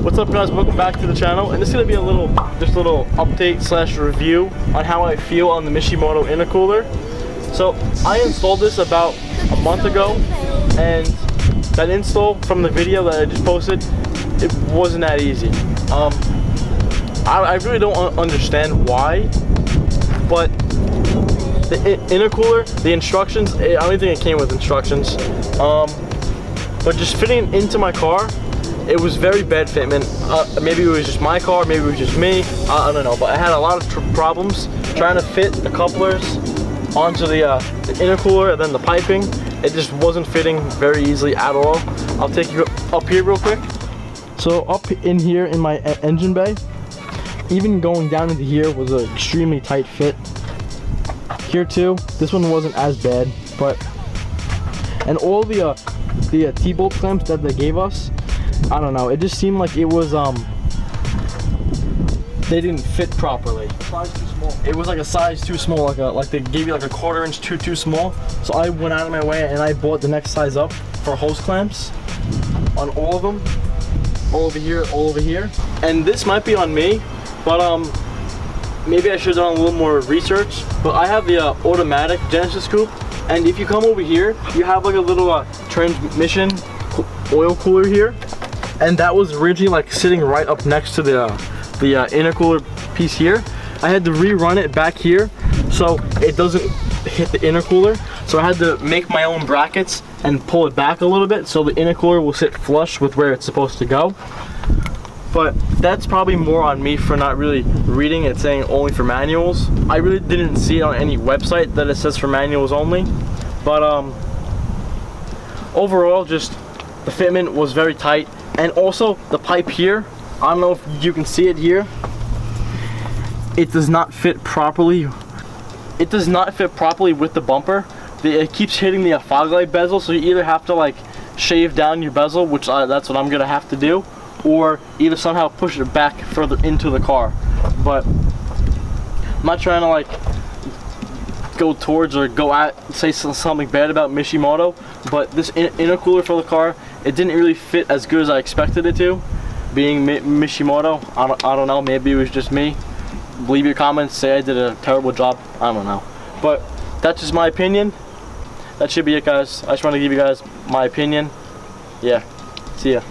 What's up guys, welcome back to the channel, and this is going to be a little update slash review on how I feel on the Mishimoto Intercooler. So I installed this about a month ago, and that install from the video that I just posted, it wasn't that easy. I really don't understand why, but the intercooler, the instructions, I don't think it came with instructions, but just fitting into my car, it was very bad fitment. Maybe it was just my car, maybe it was just me, I don't know, but I had a lot of problems trying to fit the couplers onto the intercooler and then the piping. It just wasn't fitting very easily at all. I'll take you up here real quick. So up in here in my engine bay, even going down into here was an extremely tight fit. Here too, this one wasn't as bad, but, and all the T-bolt clamps that they gave us, I don't know, it just seemed like it was, they didn't fit properly. Size too small. It was like a size too small, like they gave you like a 1/4 inch too small. So I went out of my way and I bought the next size up for hose clamps on all of them. All over here. And this might be on me, but maybe I should have done a little more research. But I have the automatic Genesis Coupe, and if you come over here, you have like a little transmission oil cooler here, and that was originally like sitting right up next to the intercooler piece here. I had to rerun it back here so it doesn't hit the intercooler. So I had to make my own brackets and pull it back a little bit so the intercooler will sit flush with where it's supposed to go. But that's probably more on me for not really reading it saying only for manuals. I really didn't see it on any website that it says for manuals only. But overall, just the fitment was very tight. And also the pipe here, I don't know if you can see it here, it does not fit properly. It does not fit properly with the bumper. It keeps hitting the fog light bezel, so you either have to like shave down your bezel, which that's what I'm gonna have to do, or either somehow push it back further into the car. But I'm not trying to like go towards or say something bad about Mishimoto, but this intercooler for the car, it didn't really fit as good as I expected it to. Being Mishimoto, I don't know, maybe it was just me. Leave your comments, say I did a terrible job, I don't know. But that's just my opinion. That should be it guys. I just want to give you guys my opinion. Yeah, see ya.